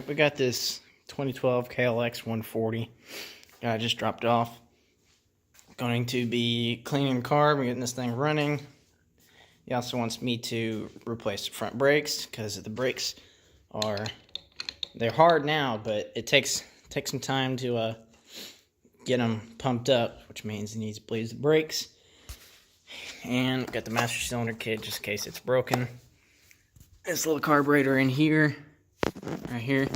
Alright, we got this 2012 KLX 140. I just dropped off. Going to be cleaning the carb and getting this thing running. He also wants me to replace the front brakes because the brakes they're hard now, but it takes some time to get them pumped up, which means he needs to bleed the brakes. And got the master cylinder kit just in case it's broken. This little carburetor in here, right here.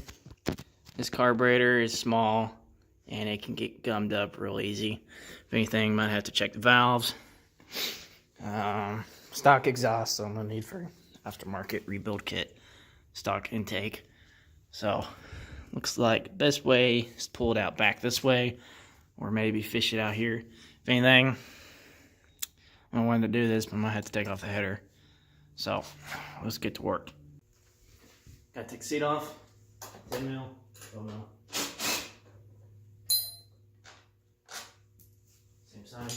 This carburetor is small and it can get gummed up real easy. If anything, might have to check the valves. Stock exhaust, so no need for aftermarket rebuild kit. Stock intake. So, looks like best way is to pull it out back this way, or maybe fish it out here. If anything, I wanted to do this, but I might have to take off the header. So, let's get to work. Gotta take the seat off. 10 mil. Oh no. Same side.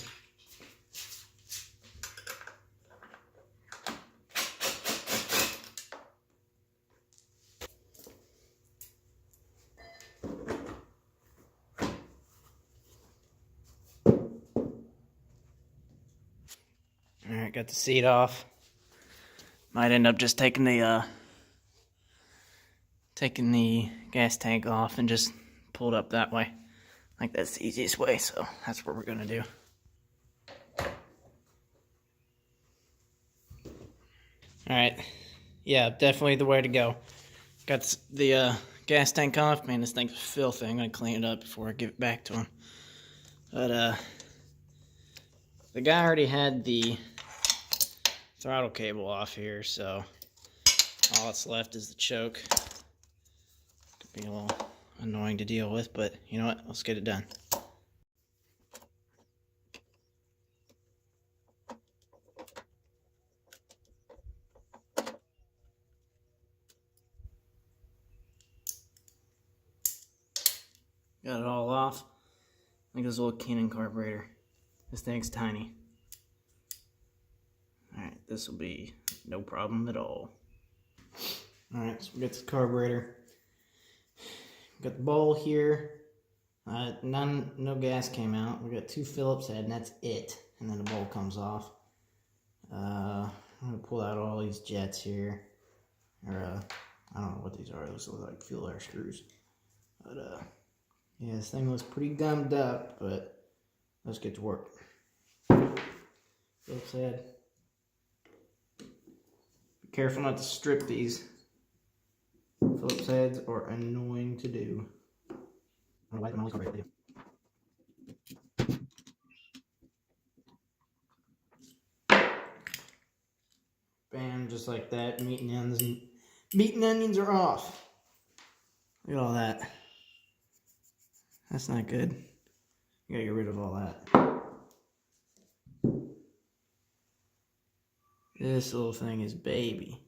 Alright, got the seat off. Might end up just taking the gas tank off and just pull it up that way. I think that's the easiest way, so that's what we're gonna do. Alright, yeah, definitely the way to go. Got the gas tank off. Man, this thing's filthy. I'm gonna clean it up before I give it back to him. But the guy already had the throttle cable off here, so all that's left is the choke. Could be a little annoying to deal with, but you know what? Let's get it done. Got it all off. Like this little Canon carburetor. This thing's tiny. Alright, this will be no problem at all. Alright, so we got this carburetor. Got the bowl here. No gas came out. We got 2 Phillips head, and that's it. And then the bowl comes off. I'm gonna pull out all these jets here. Or I don't know what these are. Those look like fuel air screws. But yeah, this thing looks pretty gummed up, but let's get to work. Phillips head. Be careful not to strip these. Phillips heads are annoying to do. I don't know why them always go Bam, just like that. Meat and onions are off. Look at all that. That's not good. You gotta get rid of all that. This little thing is baby.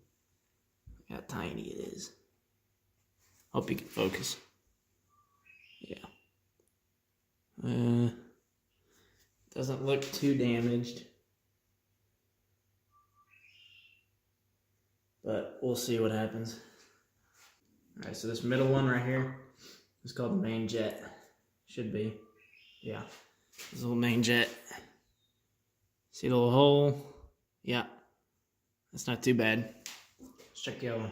Look how tiny it is. Hope you can focus. Yeah. Doesn't look too damaged. But we'll see what happens. Alright, so this middle one right here is called the main jet. Should be. Yeah. This little main jet. See the little hole? Yeah. That's not too bad. Let's check the other one.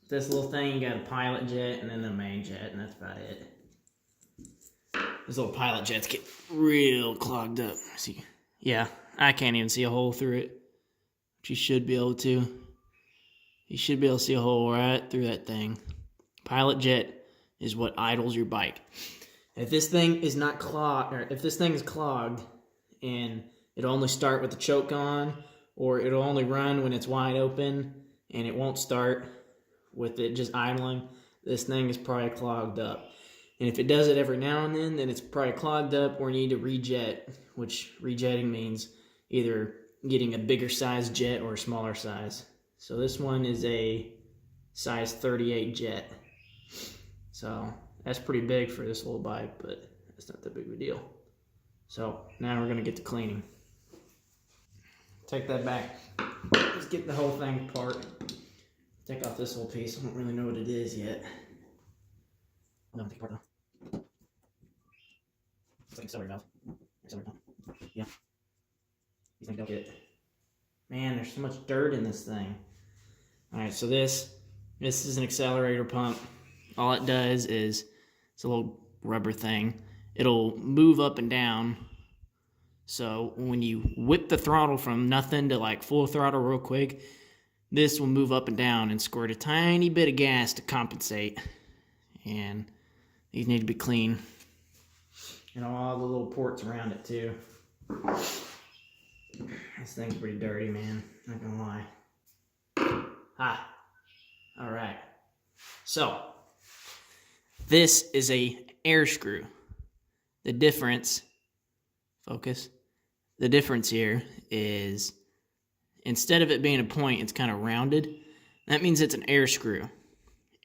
This little thing, you got a pilot jet and then the main jet, and that's about it. Those little pilot jets get real clogged up. See, yeah, I can't even see a hole through it. But you should be able to. You should be able to see a hole right through that thing. Pilot jet is what idles your bike. If this thing is not clogged, or if this thing is clogged and it'll only start with the choke on, or it'll only run when it's wide open and it won't start with it just idling, this thing is probably clogged up. And if it does it every now and then it's probably clogged up, or you need to rejet, which rejetting means either getting a bigger size jet or a smaller size. So this one is a size 38 jet. So that's pretty big for this little bike, but that's not that big of a deal. So now we're gonna get to cleaning. Take that back. Let's get the whole thing apart. Take off this whole piece. I don't really know what it is yet. No, take it apart though. It's like a accelerator valve. Accelerator valve. Yeah. These things don't get. Man, there's so much dirt in this thing. Alright, so this is an accelerator pump. All it does is, it's a little rubber thing. It'll move up and down. So when you whip the throttle from nothing to like full throttle real quick, this will move up and down and squirt a tiny bit of gas to compensate. And these need to be clean. And all the little ports around it too. This thing's pretty dirty, man. Not gonna lie. Ah. Alright. So, this is a air screw. The difference, focus, the difference here is instead of it being a point, it's kind of rounded. That means it's an air screw.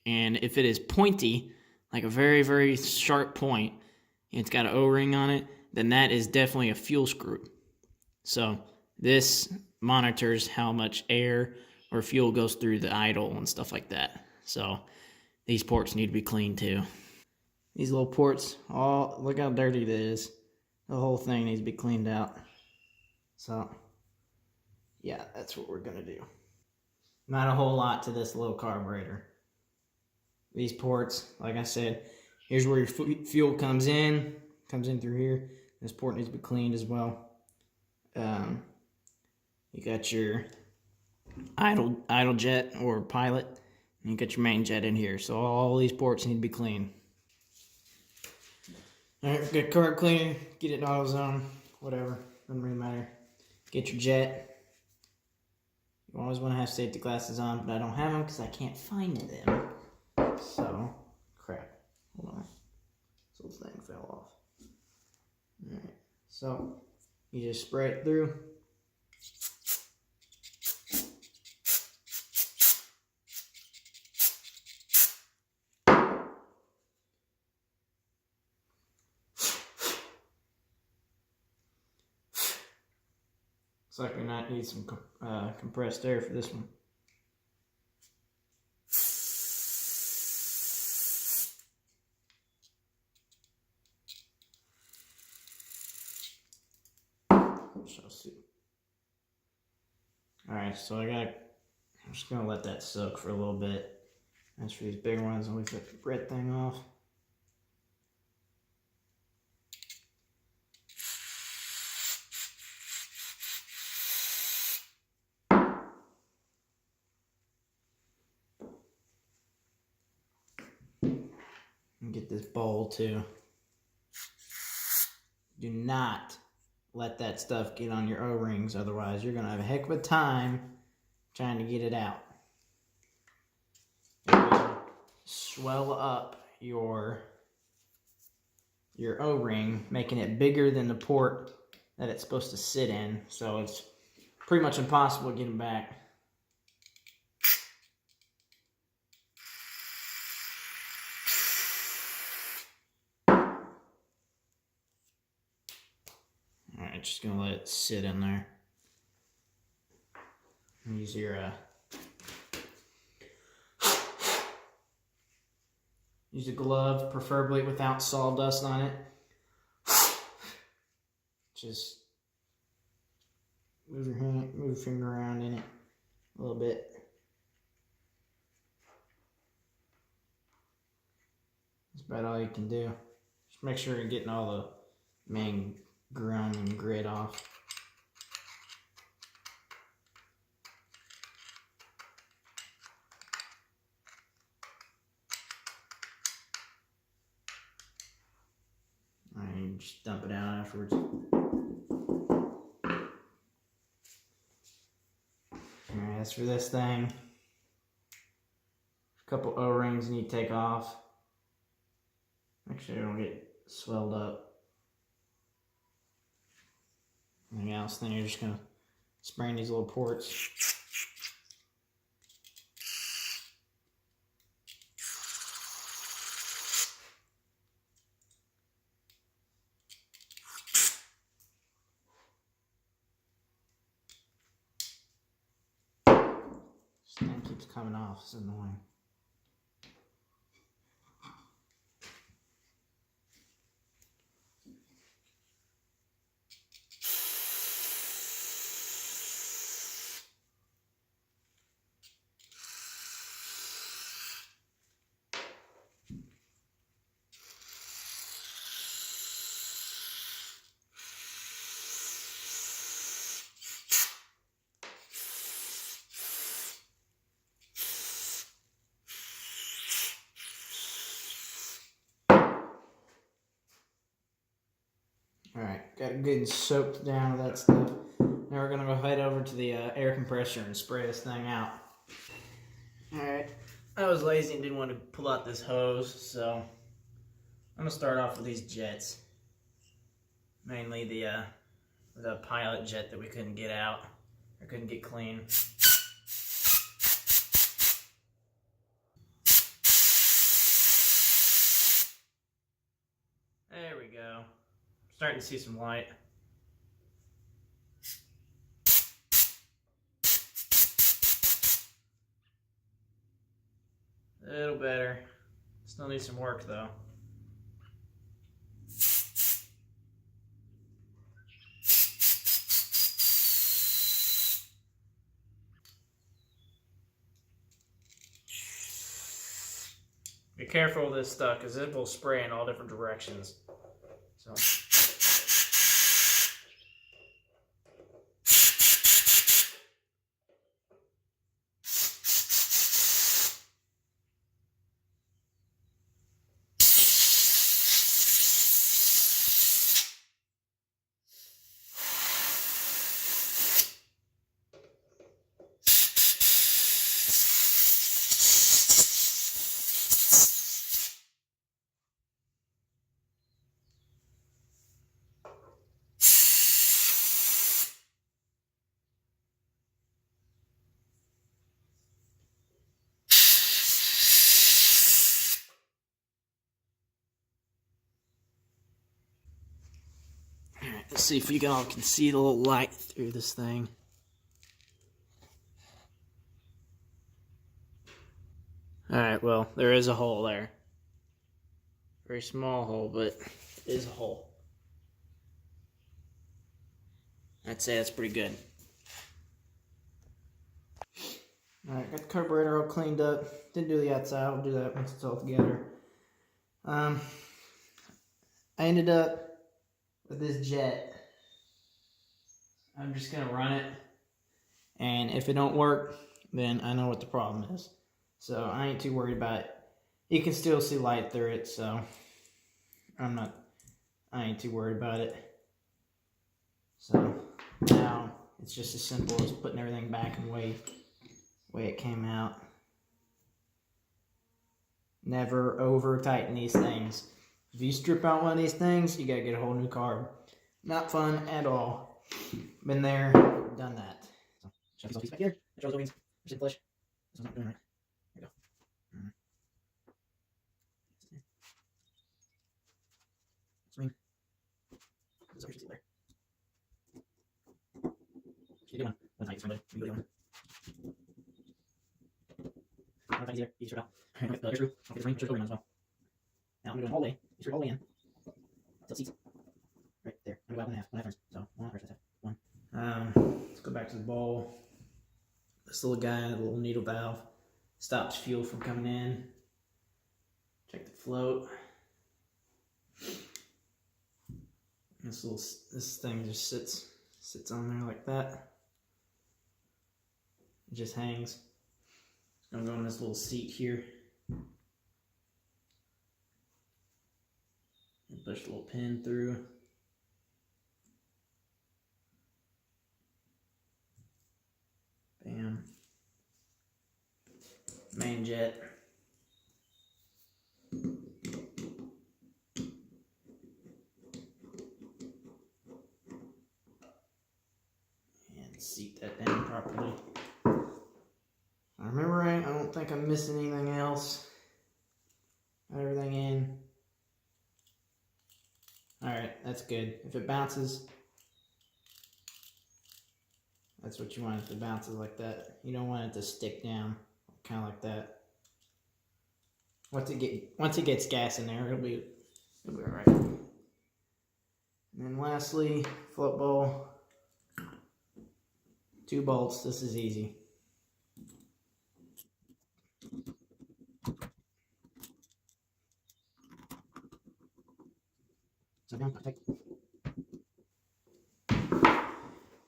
And if it is pointy, like a very, very sharp point, and it's got an O-ring on it, then that is definitely a fuel screw. So this monitors how much air or fuel goes through the idle and stuff like that. So these ports need to be cleaned too. These little ports, look how dirty it is. The whole thing needs to be cleaned out. So yeah, that's what we're gonna do. Not a whole lot to this little carburetor. These ports, like I said, here's where your fuel comes in through here. This port needs to be cleaned as well. You got your idle jet or pilot, and you got your main jet in here. So all these ports need to be cleaned. Alright, get carb cleaner, get it in AutoZone, whatever, doesn't really matter. Get your jet. You always want to have safety glasses on, but I don't have them because I can't find them. So, crap. Hold on. This little thing fell off. Alright, so you just spray it through. Looks like we might need some compressed air for this one. Shall see. Alright, so I'm just gonna let that soak for a little bit. As for these big ones, I'll leave the red thing off. And get this bowl too. Do not let that stuff get on your O-rings, otherwise you're gonna have a heck of a time trying to get it out. Swell up your O-ring, making it bigger than the port that it's supposed to sit in, so it's pretty much impossible to get them back. Alright, just gonna let it sit in there. Use your use a glove, preferably without sawdust on it. Just move your finger around in it a little bit. That's about all you can do. Just make sure you're getting all the main grunt and grit off. Alright, just dump it out afterwards. Alright, as for this thing, a couple O-rings you need to take off. Make sure they don't get swelled up. Anything else, then you're just gonna spray in these little ports. And it keeps coming off. It's annoying. Alright, got it good soaked down with that stuff. Now we're going to go head over to the air compressor and spray this thing out. Alright, I was lazy and didn't want to pull out this hose, so I'm going to start off with these jets. Mainly the pilot jet that we couldn't get out, or couldn't get clean. There we go. Starting to see some light. A little better. Still needs some work though. Be careful with this stuff because it will spray in all different directions. So. Alright, let's see if you all can see the little light through this thing. Alright, well, there is a hole there. Very small hole, but it is a hole. I'd say that's pretty good. Alright, got the carburetor all cleaned up. Didn't do the outside, I'll do that once it's all together. I ended up with this jet. I'm just gonna run it, and if it don't work, then I know what the problem is. So I ain't too worried about it. You can still see light through it, so I ain't too worried about it. So now it's just as simple as putting everything back in the way it came out. Never over tighten these things. If you strip out one of these things, you gotta get a whole new carb. Not fun at all. Been there, done that. So, shove these all pieces back here. Make sure those O-rings are in place. This one's not doing right. There you go. Ring. This is there. What you doing? One tight, somebody. What are you doing? One tight easier. You strip out. Alright, the other screw. I'll get this ring. Make sure it's O-ring on as well. Now I'm gonna do it all the way. You screw it all the way in. Until it seats. Right there. I'm gonna go out 1.5. 1.5 turns. So 1 first, that's 1. Let's go back to the bowl. This little guy, the little needle valve, stops fuel from coming in. Check the float. This thing just sits on there like that. It just hangs. It's gonna go in this little seat here. And push the little pin through. Bam. Main jet. And seat that down properly. I remember right, I don't think I'm missing anything else. Got everything in. Alright, that's good. If it bounces, That's what you want it to bounce like that. You don't want it to stick down, kind of like that. Once it gets gas in there, it'll be all right. And then lastly, float bowl, 2 bolts. This is easy.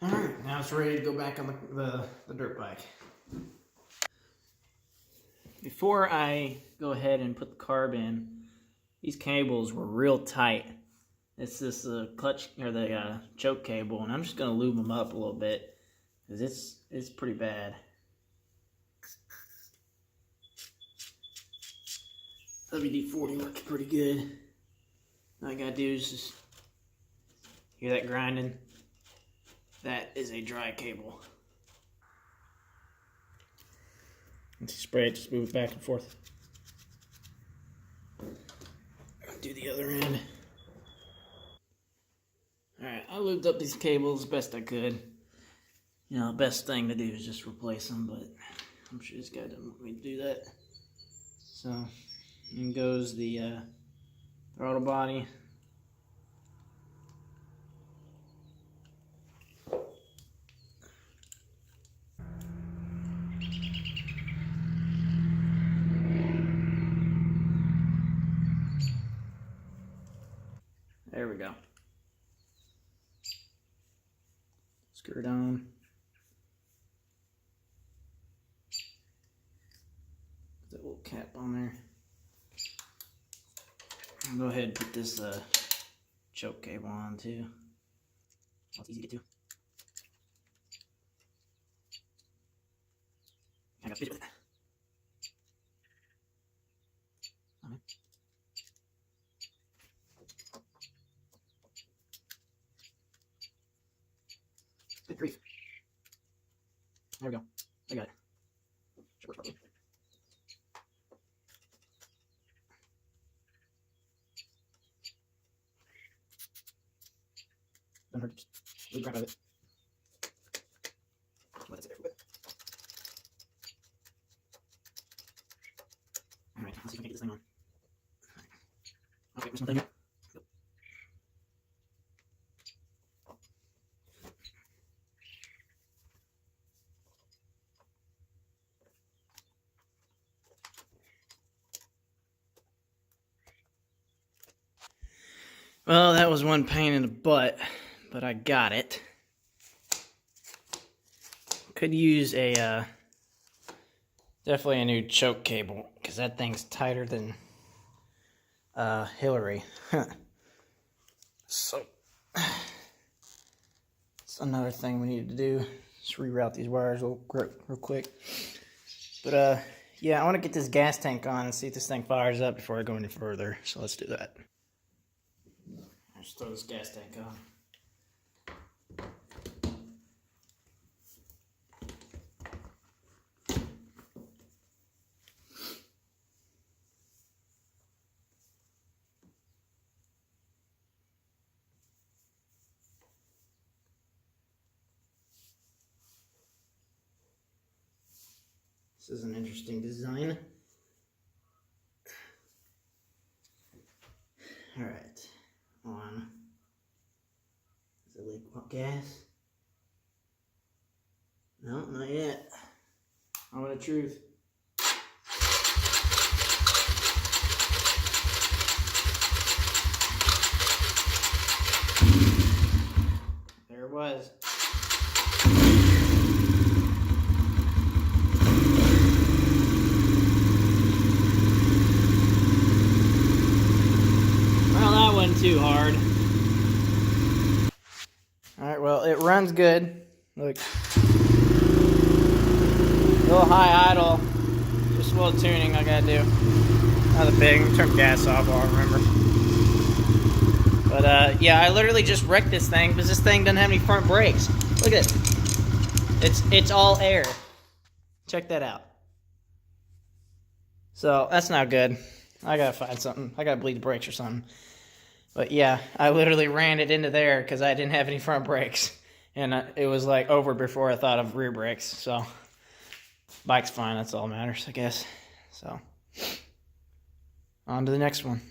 Alright, now it's ready to go back on the dirt bike. Before I go ahead and put the carb in, these cables were real tight. It's this clutch, or the choke cable, and I'm just going to lube them up a little bit, because it's pretty bad. WD-40 works pretty good. All I gotta do is just hear that grinding. That is a dry cable. Once you spray it, just move it back and forth. Do the other end. Alright, I lubed up these cables best I could. You know, the best thing to do is just replace them, but I'm sure this guy doesn't want me to do that. So, in goes the throttle body. There we go. Screw it on. Put that little cap on there. I'll go ahead and put this choke cable on too. It's easy to get to. I got busy with it. Good grief. There we go. I got it. Should work properly. Don't hurt. Just really crap out of it. Let it sit there for a bit. Alright, let's see if I can get this thing on. Okay, there's one thing here. Well, that was one pain in the butt, but I got it. Could use a, definitely a new choke cable, because that thing's tighter than Hillary. So, it's another thing we need to do. Just reroute these wires real quick. But, yeah, I want to get this gas tank on and see if this thing fires up before I go any further. So let's do that. Just throw this gas tank on. This is an interesting design. All right. On. Is it leak gas? No, not yet. Moment of truth. There it was. Too hard. Alright, well, it runs good. Look. A little high idle. Just a little tuning I gotta do. Nothing big. Turn gas off, I'll remember. But, yeah, I literally just wrecked this thing because this thing doesn't have any front brakes. Look at it. It's all air. Check that out. So, that's not good. I gotta find something. I gotta bleed the brakes or something. But yeah, I literally ran it into there because I didn't have any front brakes. And it was like over before I thought of rear brakes. So bike's fine. That's all that matters, I guess. So on to the next one.